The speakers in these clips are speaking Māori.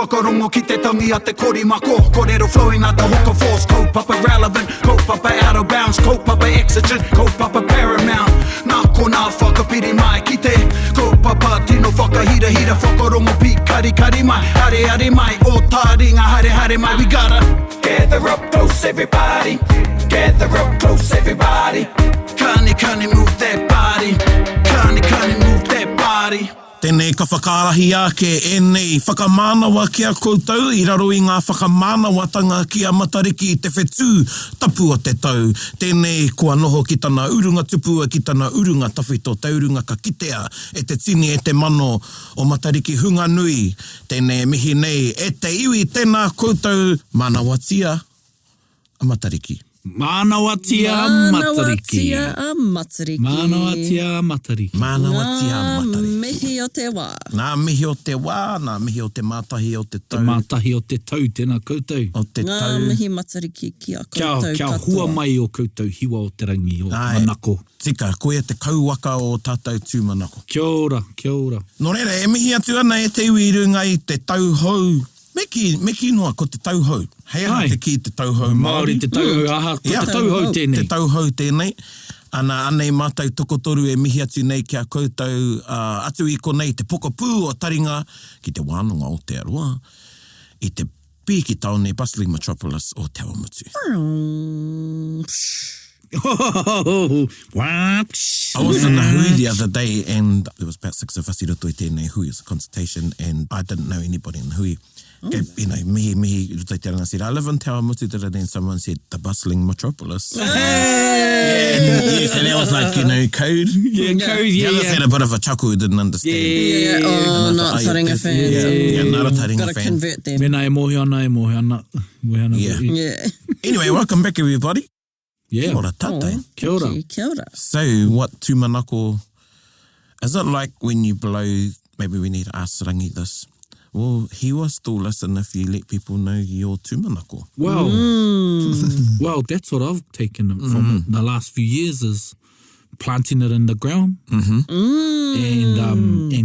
whakarongo ki te tangi a te korimako. Kōrero flowing out the hook of force. Kaupapa relevant, kaupapa out of bounds, kaupapa exigent, kaupapa paramount. Nā ko nā whakapiri mai ki te kaupapa tino whakahira hira whakarongo pi kari kari mai. Hare hare mai, o Taringa hare hare mai. We gotta gather up close everybody. Gather up close everybody. Kani move that body. Kani move that body. Tēnei ka whakarahi ake e nei whakamānawa ki a koutou I raro I ngā whakamānawatanga ki a Matariki te whetū tapu o te tau. Tēnei kua noho ki tana urunga tupua ki tana urunga tawhito taurunga ka kitea e te tini e te mano o Matariki hunga nui. Tēnei mihi nei e te iwi tēnā koutou Mānawatia a Matariki. Mānawatia a Matariki. Mānawatia a Matariki. Mānawatia a Matariki. Mānawatia a Matariki. Ngā mihi o te wā. Ngā mihi o te wā, ngā mihi o te mātahi o te tau. Te mātahi o te tau, tēnā koutou. O te Ngā tau. mihi Matariki ki a koutou Kia katoa. hua mai o koutou hiwa o te rangi o manako. Tika, koe te kauwaka o tātou tūmanako. Kia ora, kia ora. Nō reira, e mihi atu ana e te iwi runga I te tauhou. Meki noa ko te tauhou. Hei aha te ki te tauhou Māori. Māori te tauhou aha, ko Yeah. te tauhou tēnei. Te tauhou tēnei. Ana anei mātou tokotoru e mihi atu nei kia koutou atu I konei te pokapū o Taringa ki te wānanga o te aroa I te piki taone bustling metropolis o Te Awamutu. I was in a hui the other day and there was about 6 of us I roto I tēnei hui as a consultation and I didn't know anybody in the hui. Okay, you know, mihi roto I te ranga said, I live in Te Awamutu, then someone said, the bustling metropolis. Yeah, and that was like, you know, code. Yeah, code, yeah. The others had a bit of a chuckle who didn't understand. Yeah, oh, not Taringa fans. Yeah, not a Taringa Gotta fan. convert them. Mena e mohi ana, e mohi ana. Mohi ana. Yeah. Yeah. Anyway, welcome back everybody. Yeah. Kia ora tātou. Kia ora. Kia ora. So, what tūmanako, is it like when you blow, maybe we need to ask Rangi this, well, he will still listen if you let people know your tūmanako. Well, well, that's what I've taken from the last few years is planting it in the ground and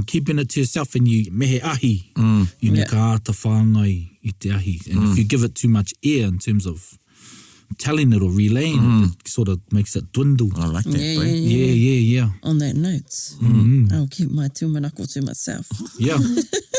keeping it to yourself and you mehe ahi. You ne ka ata whāngai I te ahi. And if you give it too much air in terms of telling it or relaying it sort of makes it dwindle. I like that, bro. Yeah. On that note, I'll keep my tūmanako to myself. Yeah.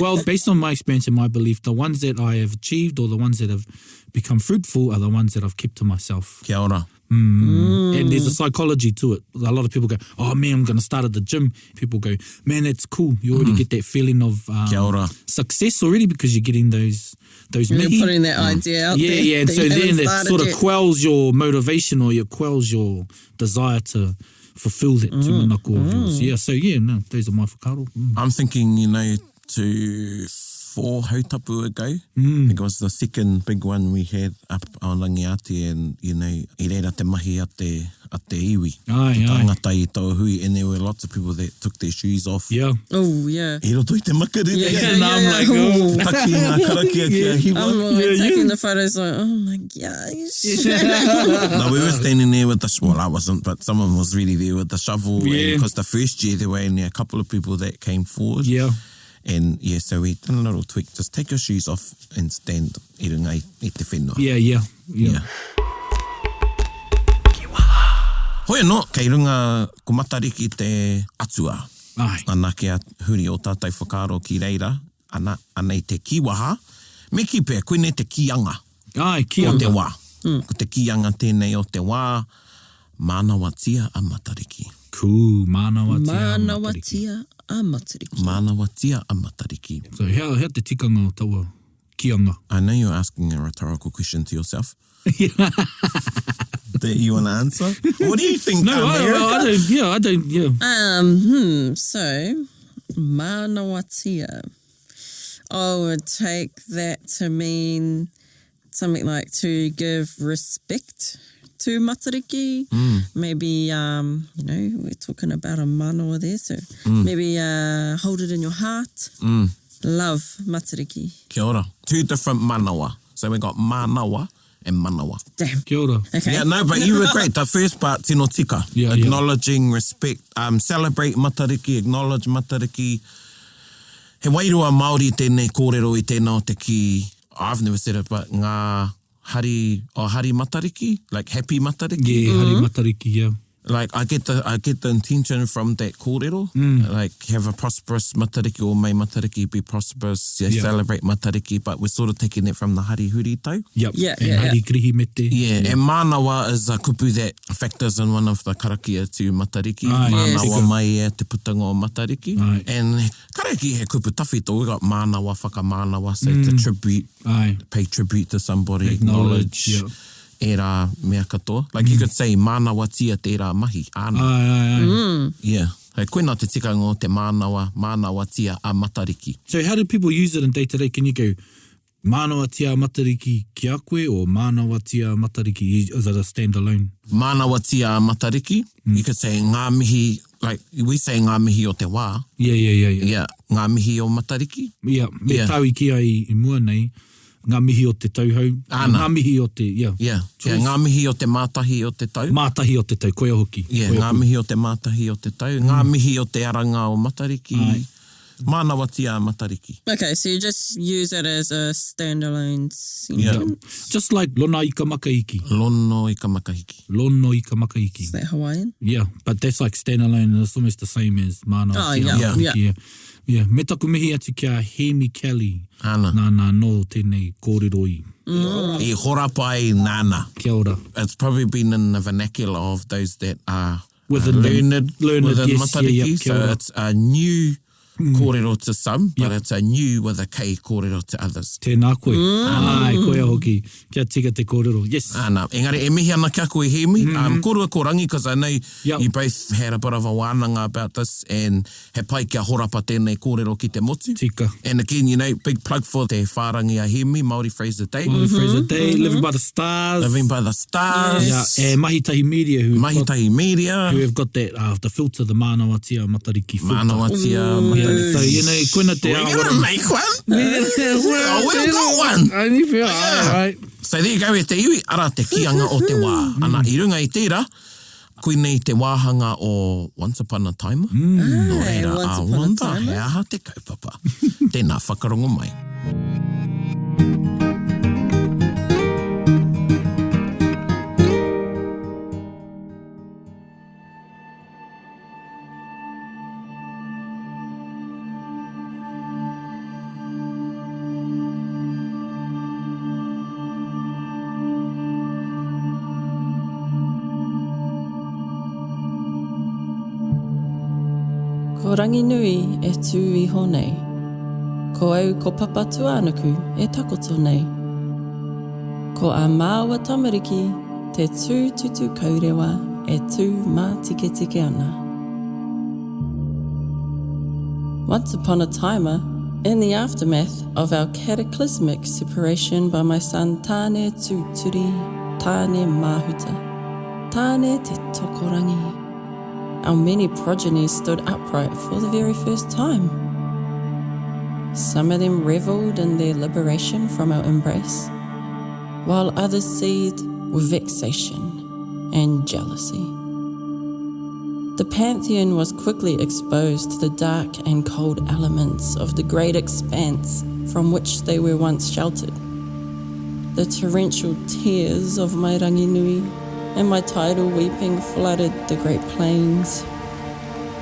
Well, based on my experience and my belief, the ones that I have achieved or the ones that have become fruitful are the ones that I've kept to myself. Kia ora. And there's a psychology to it. A lot of people go, oh man, I'm going to start at the gym. People go, man, that's cool. You already get that feeling of Kia ora. success already because you're getting those You're mihi. putting that idea out there. Yeah, and that so you then haven't it started sort of yet. quells your motivation or it quells your desire to fulfill that tūmanako of yours. Yeah, so yeah, no, those are my whakaro. I'm thinking, you know, to 4 hautapu ago. I think it was the second big one we had up on Rangiati and, you know, I reira te mahi a te iwi. Aye, Te aye. tangata I tau hui and there were lots of people that took their shoes off. Yeah. Oh, yeah. E roto I te makariri. And I'm like, oh. Taki ngā karakia kia hiwa. I'm like taking the photos like, oh my gosh. No, we were standing there with the, well, I wasn't, but someone was really there with the shovel. Yeah. Because the first year there were only a couple of people that came forward. Yeah. And yeah, so we did a little tweak. Just take your shoes off and stand I runga I te whenua. Yeah. Hoi anō, kei runga ko Matariki te atua. Aye. Ana kia huri o tātai whakaro ki reira. Ana I te kiwaha. Me ki pēr, koe ne te kianga Aye, kia o te ora. wā. Ko te kianga tēnei o te wā. Mānawatia a Matariki. Cool, Mānawatia. Mānawatia a Matariki. Mānawatia a Matariki. So how te tikanga o taua kianga? I know you're asking a rhetorical question to yourself. That you want to answer? What do you think, No, America? I don't, yeah. So, Mānawatia. I would take that to mean something like to give respect to Matariki. Maybe, you know, we're talking about a manawa there, so maybe hold it in your heart. Love Matariki. Kia ora. 2 different manawa. So we got manawa and manawa. Damn. Kia ora. Okay. Yeah, no, but you were great. The first part, tino tika. Yeah, Acknowledging, respect, celebrate Matariki, acknowledge Matariki. He wairua Māori tēnei kōrero I tēnā o te ki, I've never said it, but ngā hari Matariki, like happy Matariki. Yeah, hari Matariki, yeah. Like, I get the intention from that kōrero, like, have a prosperous Matariki, or may Matariki be prosperous, celebrate Matariki, but we're sort of taking it from the hari huri tau. Yep. Yeah, and yeah, hari kirihimete. Yeah, and Mānawa is a kupu that factors in one of the karakia to Matariki. Ai, Mānawa yes. mai e te putanga o Matariki. Ai. And karaiki he kupu tawhito, we got Mānawa, whakamānawa, so it's a tribute, Ai. pay tribute to somebody, Acknowledge, acknowledge. E rā mea katoa. Like you could say, Mānawatia te rā mahi, āna. Ai. Yeah. Hei koina te tikanga o te Mānawatia a Matariki. So how do people use it in day-to-day? Can you go, Mānawatia Matariki ki a koe, or Mānawatia Matariki, is it a standalone? Mānawatia a Matariki, you could say ngā mihi, like we say ngā mihi o te wā. Yeah. Yeah, ngā mihi o Matariki. Yeah, me Yeah. tāui ki ai I mua nei, ngā mihi o te tauhau, Āna. ngā mihi o te, Yeah, ngā mihi o te mātahi o te tau. mātahi o te tau, koia hoki. Yeah, koia ngā hoki. mihi o te mātahi o te tau. Ngā mihi o te aranga o Matariki. Ai. Mānawatia a Matariki. Okay, so you just use it as a standalone sentence. Just like lona I ka makaiki. Lono I ka makahiki. Lono I ka makaiki. Is that Hawaiian? Yeah, but that's like standalone, and it's almost the same as Mānawatia. Oh, yeah, Matariki, yeah. Yeah, me taku mihi atu kia Hemi Kelly. Āna. Nā no tēnei kōrero I. I horapai nāna. Kia ora. It's probably been in the vernacular of those that are Within the- learned within yes, Matariki. yeah, kia So ora. it's a new kōrero to some, but Yep. it's a new with a kei kōrero to others. Tēnā koe. Ai, koia hoki. Kia tika te kōrero. Yes. Āna, engari, e mihi ana kia koe hemi. Korua ko rangi, because I know Yep. you both had a bit of a wānanga about this, and he pai kia horapa tēnei kōrero ki te motu. Tika. And again, you know, big plug for te whārangi a hemi, Māori Phrase the Day. Māori Phrase of the Day, Living by the Stars. Living by the Stars. Yeah, and Mahitahi Media, who Mahitahi Media. who have got that, the filter, the Mānawatia Matariki filter. Mānawatia Yeah, Matariki. so, you know, koina te We're going to make one. Oh, we've got one. Only for right. So there you go, e te iwi, ara te kianga o te wā. Ana, I runga I tērā, koinei te wāhanga o Once Upon a Taima. No reira, Once a Upon a wanda, Taima. he aha te kaupapa. Tēnā whakarongo mai. Ko rangi nui e tū I honei. Ko au ko papa tuānuku e takoto nei. Ko a māua tamariki te tū tutu kaurewa e tū mā tike tike ana. Once upon a timer, in the aftermath of our cataclysmic separation by my son Tāne Tūturi, Tāne Mahuta, Tāne te tokorangi, our many progeny stood upright for the very first time. Some of them revelled in their liberation from our embrace, while others seethed with vexation and jealousy. The pantheon was quickly exposed to the dark and cold elements of the great expanse from which they were once sheltered. The torrential tears of my ranginui and my tidal weeping flooded the great plains.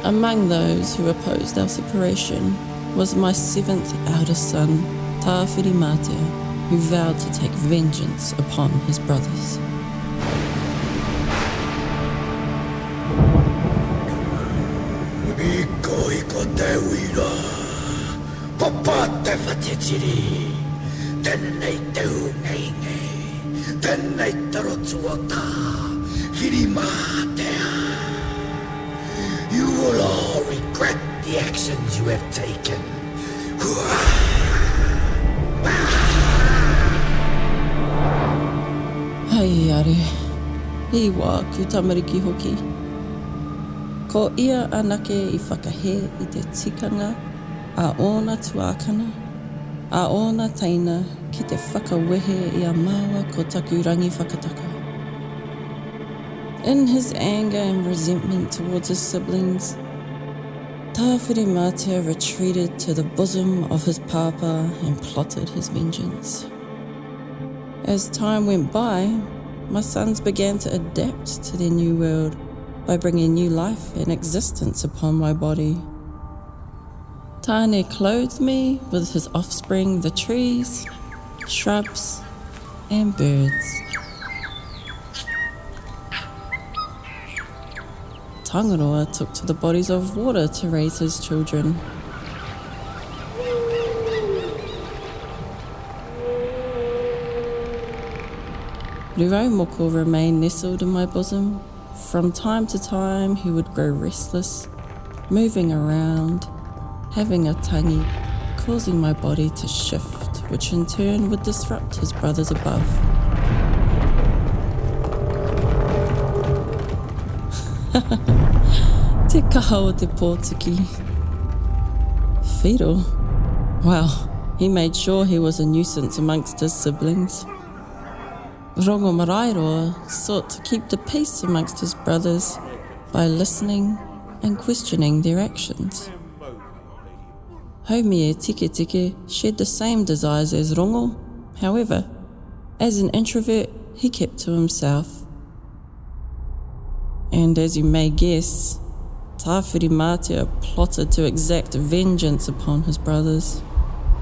Among those who opposed our separation was my seventh eldest son, Tāwhirimātea, who vowed to take vengeance upon his brothers. Iko te wira, papa te whatetiri, tēnei te ungeinge, tēnei te rotuata, Whirimātea. You will all regret the actions you have taken. Hei are, I wā ku tamariki hoki. Ko ia anake I whakahe I te tikanga, a ōna tuākana, a ōna taina ki te whakawehe I a māua ko taku rangi whakataka. In his anger and resentment towards his siblings, Tāwhirimātea retreated to the bosom of his papa and plotted his vengeance. As time went by, my sons began to adapt to their new world by bringing new life and existence upon my body. Tāne clothed me with his offspring, the trees, shrubs, and birds. Tangaroa took to the bodies of water to raise his children. Ruraumoko remained nestled in my bosom. From time to time he would grow restless, moving around, having a tangi, causing my body to shift, which in turn would disrupt his brothers above. Te kaha o te pōtiki. Whiro? Well, he made sure he was a nuisance amongst his siblings. Rongo Marairoa sought to keep the peace amongst his brothers by listening and questioning their actions. Haumie Tike Tike shared the same desires as Rongo. However, as an introvert, he kept to himself. And as you may guess, Tāwhirimātea plotted to exact vengeance upon his brothers.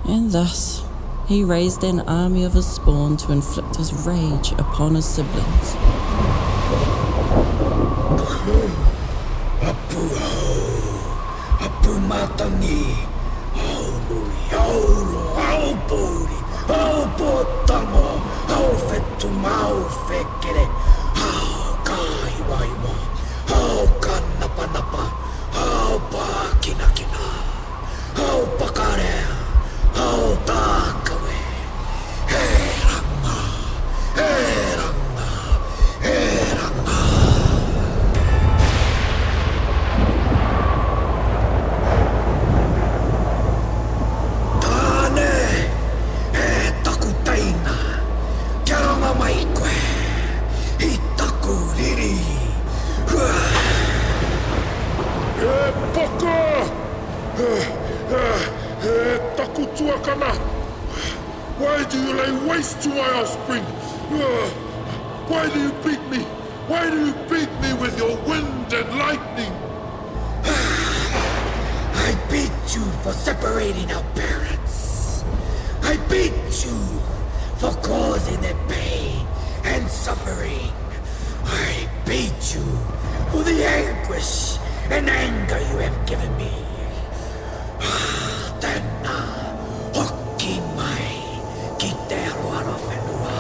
And thus, he raised an army of his spawn to inflict his rage upon his siblings. Apu hau, apu matangi, hau nui, hau ro, hau pōri, hau pōtango, hau whetu mau whekere, hau kāhiwaiwa, hau kanapanapa, hau pākinakina, hau pakarea, hau tākawe, he ranga, he ranga, he ranga. Tāne, he taku taina, kia ranga mai koe, i taku riri. E paka! Taku tuakana! Why do you lay waste to my offspring? Why do you beat me? Why do you beat me with your wind and lightning? I beat you for separating our parents. I beat you for causing them pain and suffering. I beat you for the anguish and anger you have given me. Tēnā, hoki mai, ki te aroaro whenua.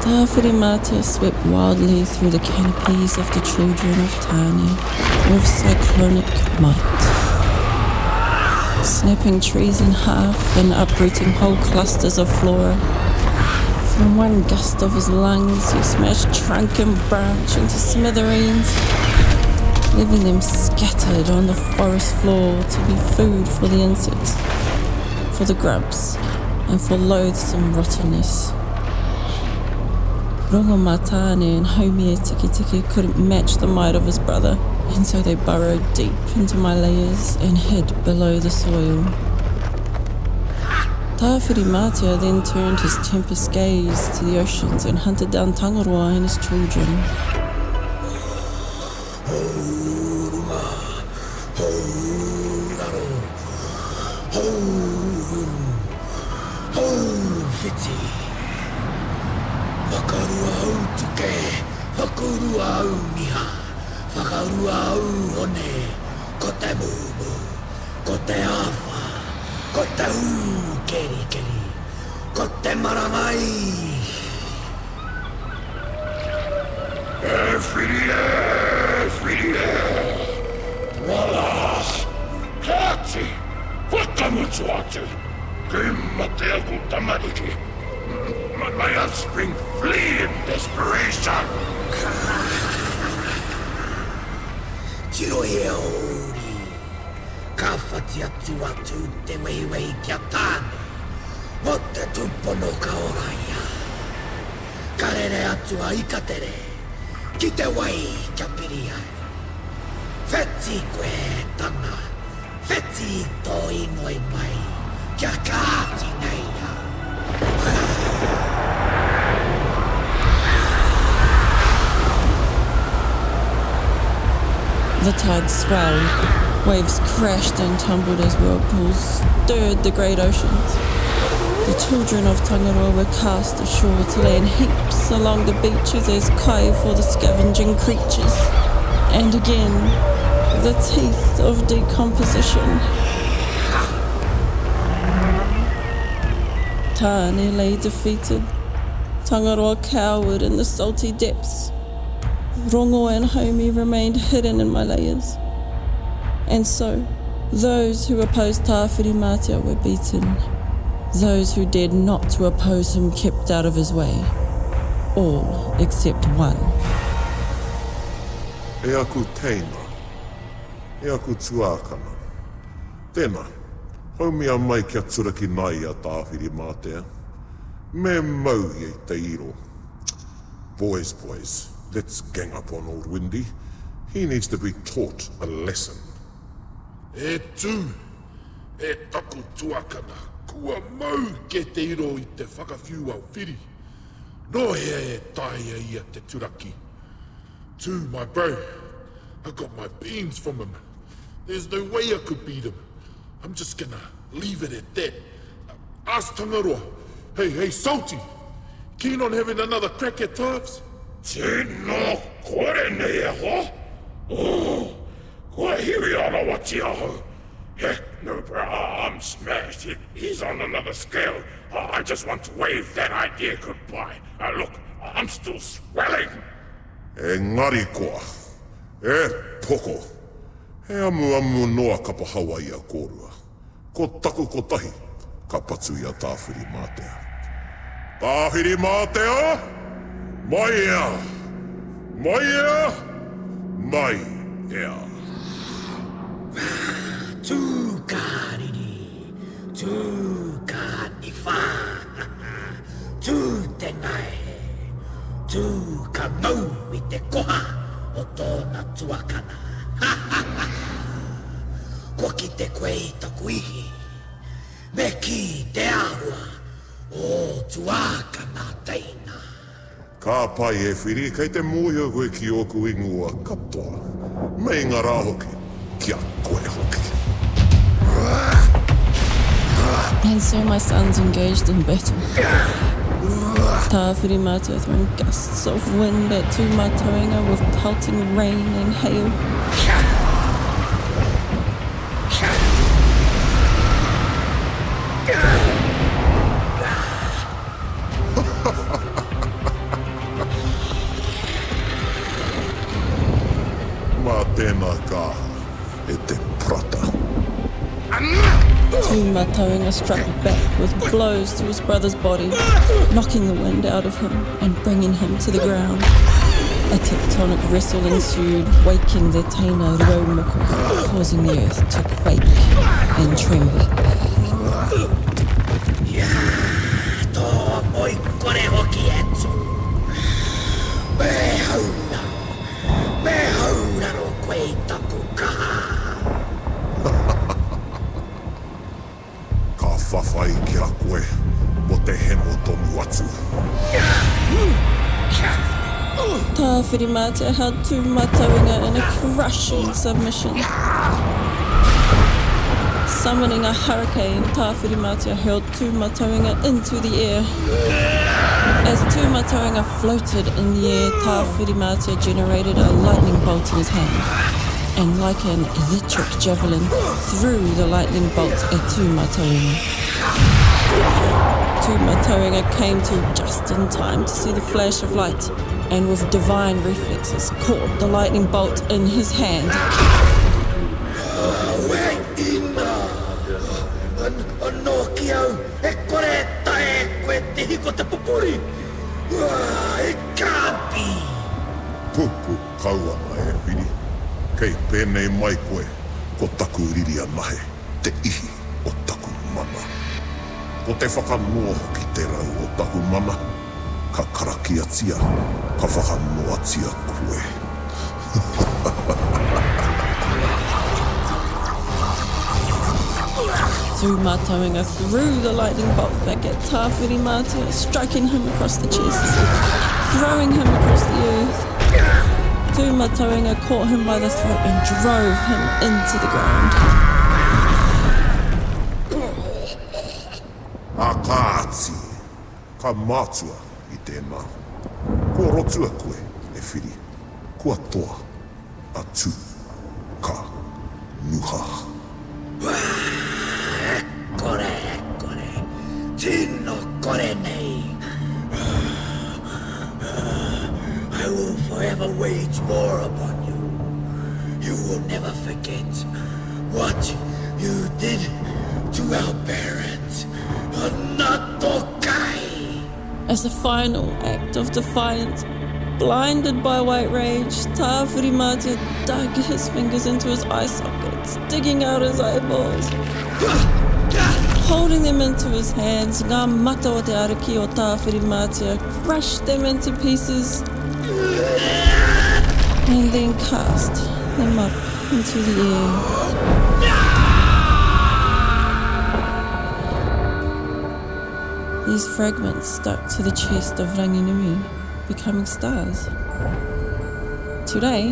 Tāwhirimātea swept wildly through the canopies of the children of Tāne with cyclonic might, snapping trees in half and uprooting whole clusters of flora. From one gust of his lungs, he smashed trunk and branch into smithereens, leaving them scattered on the forest floor to be food for the insects, for the grubs, and for loathsome rottenness. Rongo Matane and Haumie Tiki Tiki couldn't match the might of his brother, and so they burrowed deep into my layers and hid below the soil. Tāwhirimātea then turned his tempest gaze to the oceans and hunted down Tangaroa and his children. Haurunga, hauraro, hauru, hauwhiti. Whakarua au tuke, whakarua au niha, whakarua au hone, ko te mūmu, ko te awha, ko te hū keri keri, ko te marangai. Whiri, Wala, Kati, whakamutu atu, Kimma te aku Tamariki. My offspring flee in desperation. Tiro e ori, ka whati atu te weiwei kia tāne, o te tupono ka oraia. Ka rere atu a ikatere, Ki te wai kia piri ai. Wheti koe tanga. Wheti tō inoi mai. Kia kāti nei au. The tide swelled. Waves crashed and tumbled as whirlpools stirred the great oceans. The children of Tangaroa were cast ashore to lay in heaps along the beaches as kai for the scavenging creatures. And again, the teeth of decomposition. Tāne lay defeated. Tangaroa cowered in the salty depths. Rongo and Haumi remained hidden in my layers. And so, those who opposed Tāwhirimātea were beaten. Those who dared not to oppose him kept out of his way. All except one. E aku Taima. E aku tuākana. Tēnā, haumia mai kia turaki nai a Tāwhirimātea. Me mau i te iro. Boys, let's gang up on old Windy. He needs to be taught a lesson. E tū, e taku tuakana, kua mau ke te iro i te whakawhiu au whiri. No hea e taia ia te turaki. Tū, my bro, I got my beans from him. There's no way I could beat him. I'm just gonna leave it at that. Ask Tangaroa. Hey, Salty, keen on having another crack at Tāws? Tēnā kore nei e ho? Oh, kua hiri ana wati aho. Heck no, bro, I'm smashed. He's on another scale. I just want to wave that idea goodbye. Look, I'm still swelling. E ngari koa. E poko. He amu noa kapa Hawaii a kōrua. Ko taku ko tahi, ka patu ia Tāwhirimātea. Tāwhirimātea? Mai ea! Mai ea! Mai ea! Tū kāriri, tū kāni whā. Tū te ngai, tū ka mau i te koha o tōna tuakana. Ko ki te koe i taku ihi, me ki te ahua o tuakana teina. Ka pai e whiri kei te mōhio koe ki oku ingua katoa. Mei ngā rā hoki, kia koe hoki. And so my sons engaged in battle. Tāwhirimātea throwing gusts of wind at Tūmatauenga with pelting rain and hail. Mā tēnā kāha e te prata. Tūmatauenga struck back with blows to his brother's body, knocking the wind out of him and bringing him to the ground. A tectonic wrestle ensued, waking the Taina Raumoko, causing the earth to quake and tremble. Tō moi kore hoki atu. Me hauraro koe i taku kaha. Ka whawhai ki a koe, mo te hemo tomu atu. Tāwhirimātea held Tūmatauenga in a crushing submission. Summoning a hurricane, Tāwhirimātea hurled Tūmatauenga into the air. As Tūmatauenga floated in the air, Tāwhirimātea generated a lightning bolt in his hand, and like an electric javelin, threw the lightning bolt at Tūmatauenga. Tūmatauenga came to just in time to see the flash of light, and with divine reflexes, caught the lightning bolt in his hand. Puku kauana e whiri. Kei pēnei mai koe, ko taku riria nahe, te ihi o taku mana. Ko te whakanua hoki te rau o taku mana, ka karakiatia, ka whakamoatia koe. Tūmatauenga threw the lightning bolt back at Tāwhirimātea, striking him across the chest, throwing him across the earth. Tūmatauenga caught him by the throat and drove him into the ground. A kāti, ka mātua I tēnā. Kua rotua koe, e whiri. Kua toa, a tū, ka nuha. Kore, tino kore nei. I will forever wage war upon you. You will never forget what you did to our parents. Anatokai. As a final act of defiance, blinded by white rage, Tāwhirimātea dug his fingers into his eye sockets, digging out his eyeballs. Holding them into his hands, ngā mata o te ariki o Tāwhirimātea crushed them into pieces and then cast them up into the air. These fragments stuck to the chest of Ranginui, becoming stars. Today,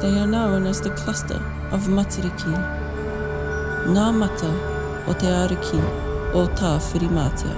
they are known as the cluster of Matariki, ngā mata o te ariki o Tāwhirimātea.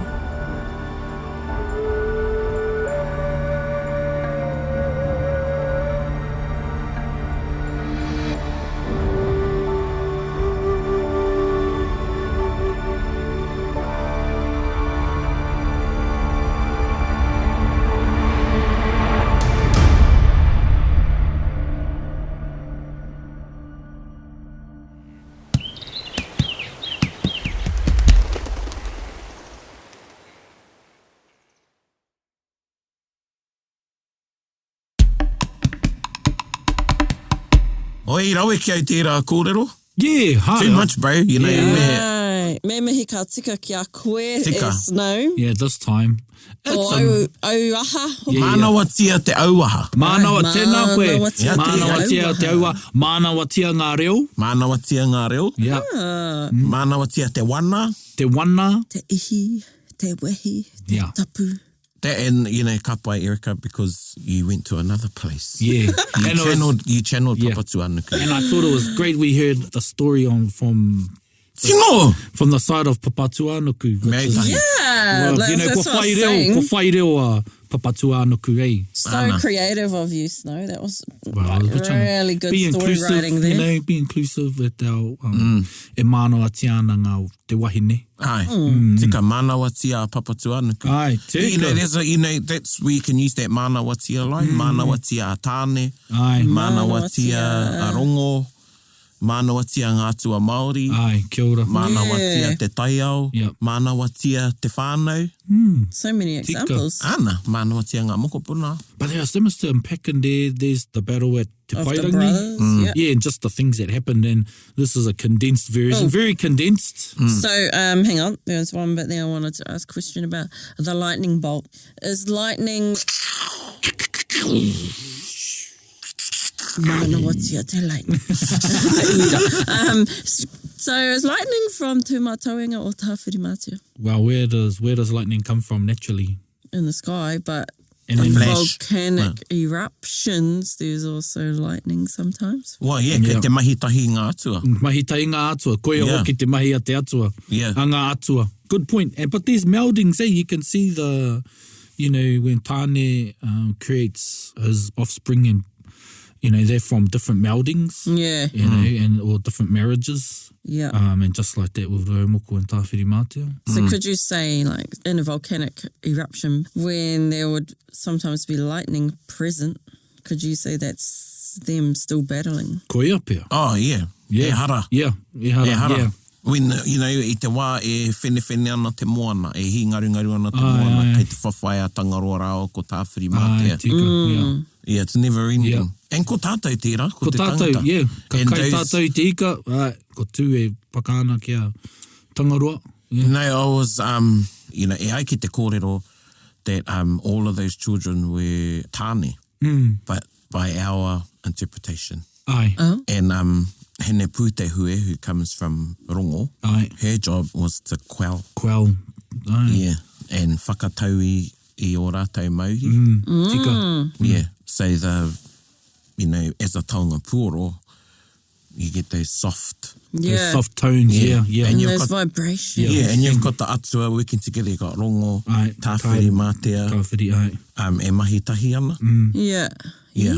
Oi, rawe ki au tērā kōrero. Yeah, hard. Too much, bro. You know, Me mihi ka tika ki a koe Tika. e Snow. Yeah, this time. O It's au aha. Yeah. Mānawatia te auaha. Mānawa tēnā koe. Mānawatia te Mānawatia te aua. Mānawatia ngā reo. Mānawatia ngā reo. Yeah. Mānawatia te wana. Te wana. Te ihi, te wehi, te Yeah. tapu. That, and, you know, ka pai, Erica, because you went to another place. Yeah. And it was- You channeled Yeah. Papatuanuku. And I thought it was great we heard the story from Tino! the side of Papatuanuku. Mea tahi. Yeah, Well, you know, that's ko what I was whai reo, saying. ko whai reo a Papatuanuku, eh? So Ana. creative of you, Snow. That was Well, we're trying to really good be story inclusive, writing there. You know, be inclusive at our e Mānawatia na ngā te wahine. Ai, tika Mānawatia a Papatuanuku. Ai, You know, tika. there's a, you know, that's where you can use that Mānawatia line. Mānawatia a tāne. Ai, Mānawatia a rongo. Mānawatia ngā tua Māori. ai, kia ora. Mānawatia Yeah. te taiao. Yep. Mānawatia te whānau. So many Tika. examples Ana, Mānawatia ngā mokopuna. But there are so much to unpack in there. There's the battle at Te of the Pairangi. brothers. Yeah. Yeah, and just the things that happened. And this is a condensed version, Oh. very condensed. So, hang on. There was one bit there I wanted to ask a question about the lightning bolt. Is lightning... Mānawatia te lightning. So is lightning from Tūmatauenga or Tāwhirimātea? Well, where does lightning come from naturally? In the sky, but And in then flash. volcanic eruptions, there's also lightning sometimes. Well, yeah, Yeah. kei te mahi tahi ngā atua. Mahi tai ngā atua. Koe Yeah. hoki te mahi a te atua. Yeah. A ngā atua. Good point. But these meldings, you can see you know, when Tāne creates his offspring and, you know, they're from different meldings. Yeah. You know, or different marriages. Yeah. And just like that with Raumoko and Tāwhirimātea. So could you say, like, in a volcanic eruption, when there would sometimes be lightning present, could you say that's them still battling? Koia pia. Oh, yeah. Yeah. E hara. Yeah. E hara. E hara. Yeah. When, you know, i te wā e whene ana te moana, e hi ngaru ana te Ai, moana, ai. kei te whawhai a tangaroa rao ko Ai, Tāwhirimātea. tika. Yeah. Yeah, it's never ending. Yeah. And ko tātou tērā, ko Ko te tātou, tangata. yeah. Ka And kai those- tātou te ika, ko tū e pakana kia tangaroa. Yeah. You know, I was, you know, e ai ki te kōrero, that all of those children were tāne, but by our interpretation. Ai. And Hene Pūtehue, who comes from Rongo, Ai. her job was to quell. Quell. Ai. Yeah, and whakatau I o rātou mauhi. Tika. Yeah, so as a taonga puoro, you get those soft... Those soft tones, yeah. And And you've those got, vibrations. yeah, and you've got the atua working together. You've got Rongo, Ai. Tāwhirimātea, Tāwhiri, ai. e mahitahi ana. Yeah. Yeah.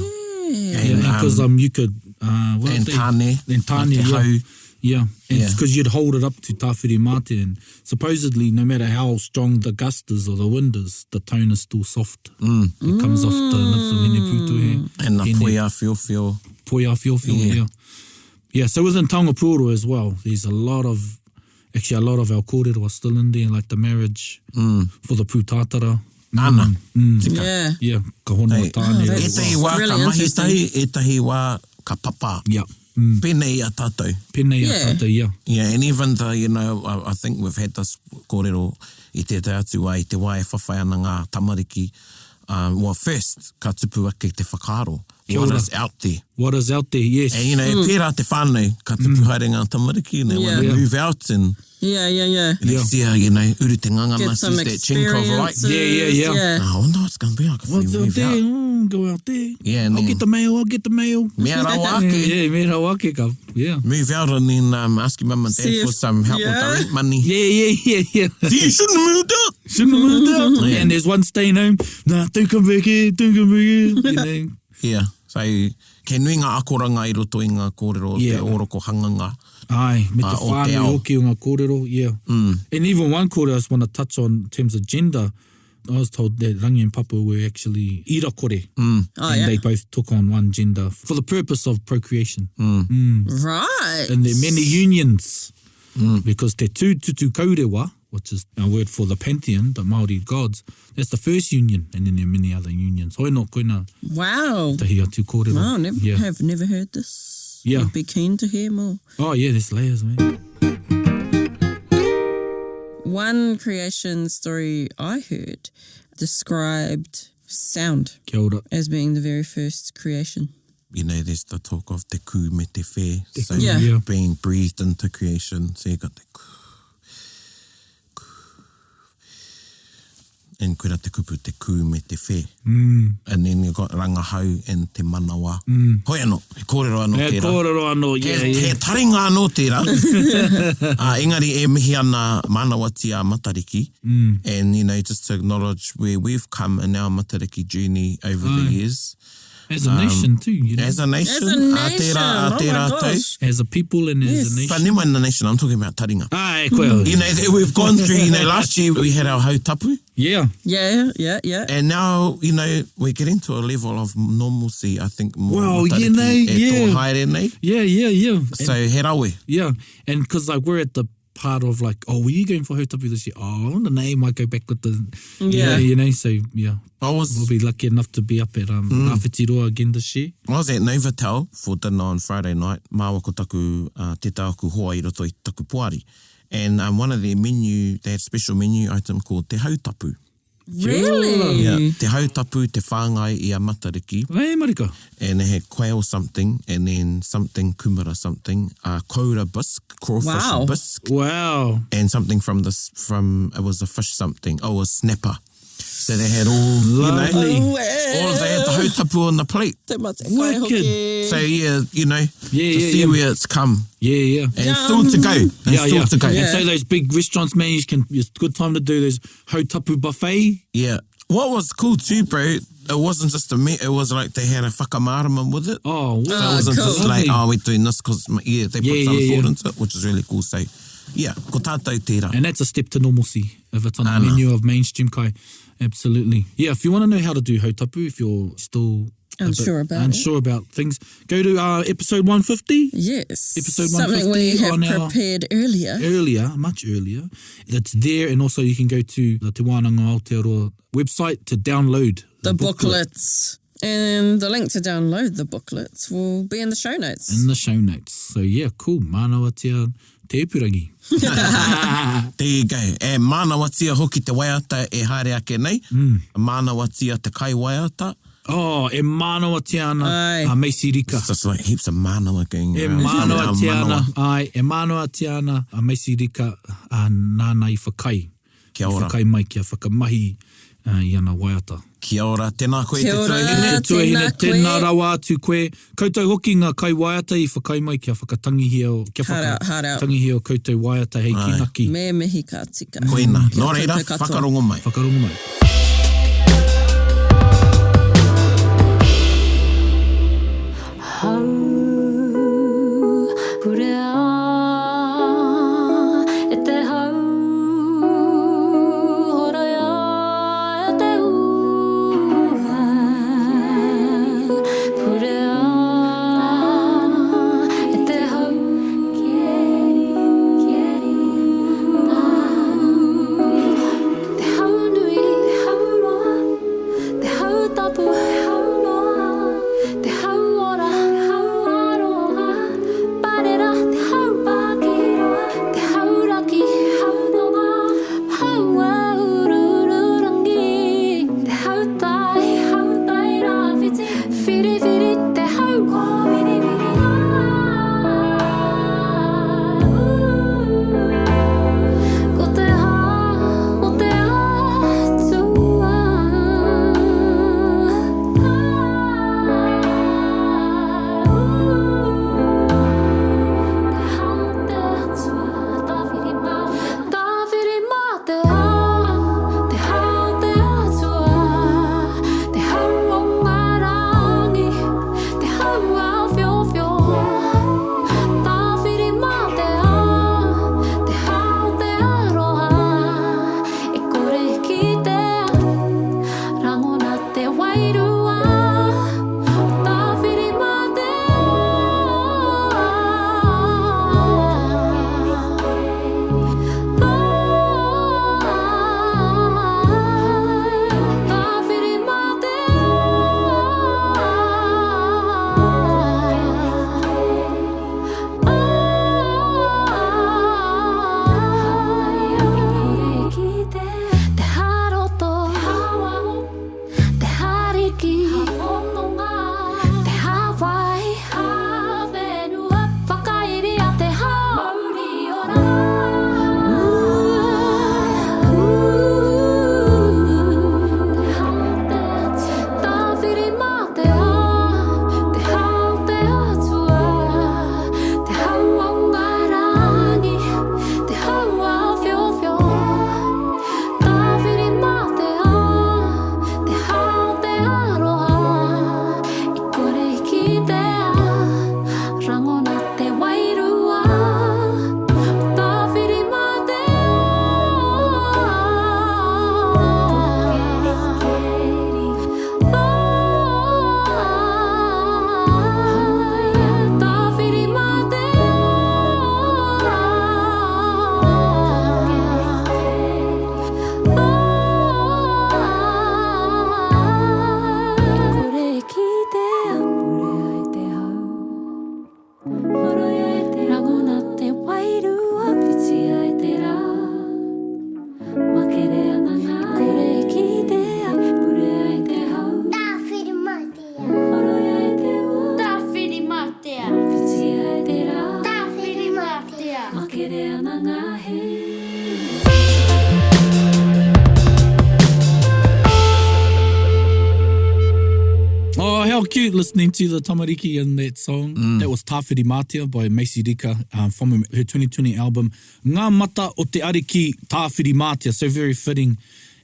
Yeah, because you could... what And they- tāne, And tāne, te yeah. hau. Yeah, and Yeah. because you'd hold it up to Tāwhirimātea, and supposedly no matter how strong the gust is or the wind is, the tone is still soft. It comes off the nips of Hene Pūtue. And the Hene poia whiowhio. Poia whiowhio, yeah. Yeah, so within Taonga Puoro as well, there's a lot of our kōrero are still in there, like the marriage for the pūtātara. Ana, tika. Yeah. Yeah, ka honua Hey, tāne. Oh, E that's tahi wā really ka interesting. mahitahi, e tahi wā ka papa. Yeah. Pēnei a tātou. Pēnei Yeah. a tātou, yeah. Yeah, and even the, I think we've had this kōrero I te atu wā, I te wā e whawhai ana ngā tamariki. Well, first, ka tupu ake te whakaaro. Kia What ora. is out there. What is out there, yes. And, pērā te whānau, ka tupu haere ngā tamariki, and they want to Yeah. move out and Yeah. they see, uru te ngangana, Get some sees that chink of light. experiences. Yeah. I wonder what's going to be like if we What's out move there? out. Oh, go out there. Yeah, and I'll then- get the mail. Mea rawa ake. Yeah, me rau ake ka. Yeah. Move out and then ask your mum and dad See for if- some help with yeah. the rent money. Yeah. See, you shouldn't have moved out. Shouldn't have moved out. Yeah. And there's one staying home. Nah, don't come back here. You know. Yeah, so ke nui ngā akoranga I roto I ngā kōrero, Yeah. te oroko hanganga. Ai, me te O te whānau ao. hoki o ngā kōrero, yeah. And even one kōrero I just want to touch on in terms of gender. I was told that Rangi and Papa were actually irakore. Oh, And yeah. they both took on one gender for the purpose of procreation. Right. And there are many unions. Because te tūtutu kaurewa, which is our word for the pantheon, the Māori gods, that's the first union. And then there are many other unions. Hoi no koina Wow. tahi atu kōrero. Wow, Yeah. have never heard this. Yeah. I'd be keen to hear more. Oh, yeah, there's layers, man. One creation story I heard described sound Kia ora. as being the very first creation. There's the talk of te ku me te whē. So ku, yeah. being breathed into creation. So you got the ku. And koera te kupu te ku me te whē. And then you got rangahau and te manawa. Hoi anō, he kōrero anō Yeah, tērā. kōrero anō, yeah, He yeah. taringa anō tērā. Engari e mihi ana Mānawatia Matariki. And, just to acknowledge where we've come in our Matariki journey over the years. As a nation too, you know. As a nation. As a nation. A tērā Oh my tau. gosh. As a people and as Yes. a nation. But never in the nation, I'm talking about Taringa. Ai, koe au. We've gone through, last year we had our hautapu. Yeah. Yeah. And now, we're getting to a level of normalcy, I think, more. Well, Matariki yeah. tō haere nei. Yeah. So, he rawe. Yeah, and because we're at the part of were you going for hautapu this year? Oh, the name might go back with the, Yeah. so yeah. We'll I be lucky enough to be up at Awhitiroa again this year. was at Novotel for dinner on Friday night. Māua ko taku te tāku hoa I roto I taku puari. And one of their menu, they had a special menu item called te hautapu. Really? Yeah, te hautapu, te whāngai I a Matariki. Hey, marika. And they had quail something, and then something kumara something, koura bisque, crawfish Wow. bisque, Wow. and something it was a fish something. Oh, a snapper. So they had all, Lovely. Oh, all of they had the hautapu on the plate. Te mate kai Wicked. hoki. So yeah, to Yeah, see yeah. where it's come. Yeah. And still to go. And still to go. And Yeah. so those big restaurants, man, it's a good time to do those hautapu buffet. Yeah. What was cool too, bro, it wasn't just a meat, it was like they had a whakamārama with it. Oh, wow. So it wasn't cool. just like, we're doing this because, they put Yeah, some yeah, thought yeah. into it, which is really cool. So, yeah, ko tātou tērā. And that's a step to normalcy if it's on the Ana. menu of mainstream kai. Absolutely. Yeah, if you want to know how to do hautapu, if you're still a bit Unsure about things, go to episode 150. Yes. Episode Something we 150 have on our- prepared earlier. Much earlier. That's there, and also you can go to the Te Wānanga Aotearoa website to download The booklets. And the link to download the booklets will be in the show notes. in the show notes. So yeah, cool. Mānawatia, te ipurangi. There you go. E Mānawatia hoki te waiata e haere ake nei. Mānawatia te kai waiata. Oh, e Mānawatia ana a Matariki. Just like heaps of Mānawa going E around. Mānawatia ana, e Mānawatia ana a Matariki a nāna I whakai. Kia ora. I whakai mai kia whakamahi I ana waiata. Kia ora, tēnā koe Kia te ora. tuahine. Te tuahine, Tēnā koe. tēnā rawa atu koe. Koutou hoki ngā kai waiata I whakai mai kia whakatangihia o, kia Hard out, hard out. whakatangihia o koutou waiata hei kinaki. Me mihi ka tika. Koina. Kia Nō reira, koutou katoa. whakarongo mai. Whakarongo mai. Oh, how cute listening to the Tamariki in that song. That was Tāwhirimātea by Matariki from her 2020 album. Ngā mata o te ariki Tāwhirimātea, so very fitting.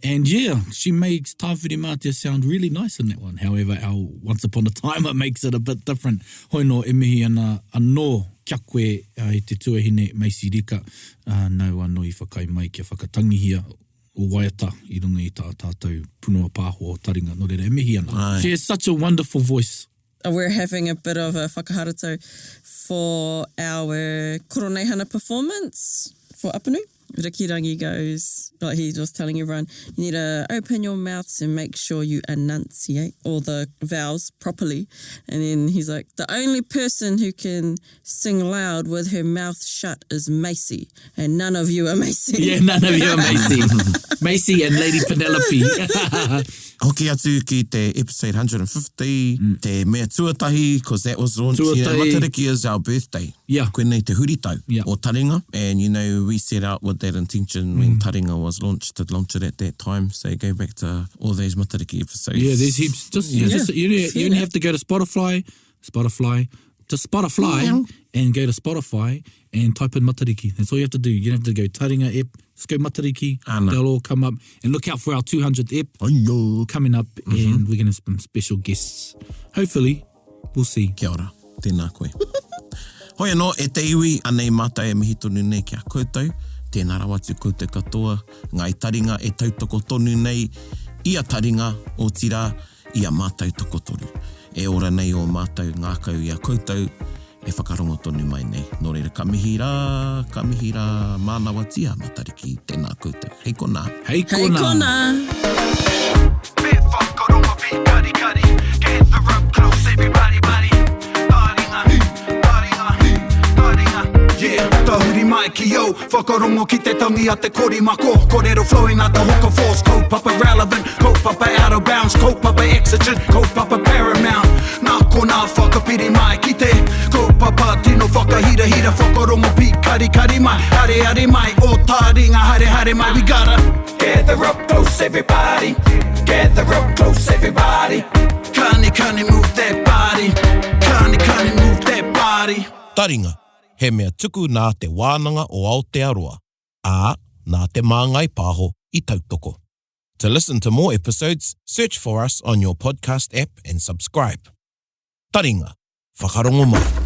And yeah, she makes Tāwhirimātea sound really nice in that one. However, our Once Upon a Taima makes it a bit different. Hoi no e mihi ana anō kia koe e te tuahine Matariki. Nau anō I whakai mai kia whakatangihia o waiata I runga I tā tātou punua pāhoa o Taringa. No reira, e mihi ana. She has such a wonderful voice. We're having a bit of a whakaharatau for our Koroneihana performance for Apanu. Rikirangi goes, like he was telling everyone, you need to open your mouths and make sure you enunciate all the vowels properly. And then he's like, the only person who can sing loud with her mouth shut is Macy, and none of you are Macy. Yeah, none of you are Macy. Macy and Lady Penelope. Hoki atu ki te episode 150, te mea tuatahi, because that was launched. You know, Matariki is our birthday. Yeah. Koenei te huritau, Yeah. or Taringa. And, you know, we set out with that intention when Taringa was launched, to launch it at that time. So go back to all those Matariki episodes. Yeah, there's heaps. You only have to go to Spotify, and go to Spotify and type in Matariki. That's all you have to do. You don't have to go Taringa ep, just go Matariki. Ana. They'll all come up. And look out for our 200th ep Aiyo. coming up, and we're going to have some special guests. Hopefully, we'll see. Kia ora, tēnā koe. Hoi anō, e te iwi, anei mātai e mihi tonu nei kia koutou. Tēnā rawatu koutou katoa. Ngai Taringa e tautoko tonu nei. Ia Taringa o tira, ia mātou toko toru. E ora nei o mātou ngākau ia koutou, e whakarongo tonu mai nei. Nō reira, ka mihi rā, Mānawatia, Matariki, tēnā koutou. Hei kona. Hei Hei kona! Bit whakarongo, bit kari. Get the rope close, everybody, buddy. Taringa. Yeah, tahuri mai ki yo. Whakarongo ki te tangi a te korimako. Korero flowing out the hooker force. Kaupapa relevant, kaupapa out of bounds. Kaupapa exigent, kaupapa paramount. Nā kona whakapiri mai ki te kaupapa tino whakahira. Whakarongo pi kari mai. Hare mai, o Taringa, hare mai. We gotta gather up close, everybody. Gather up close, everybody. Kani move that body. Kani move that body. Taringa, he mea tuku nā te wānanga o Aotearoa, ā nā te māngai pāho I tautoko. To listen to more episodes, search for us on your podcast app and subscribe. Taringa, whakarongo mai.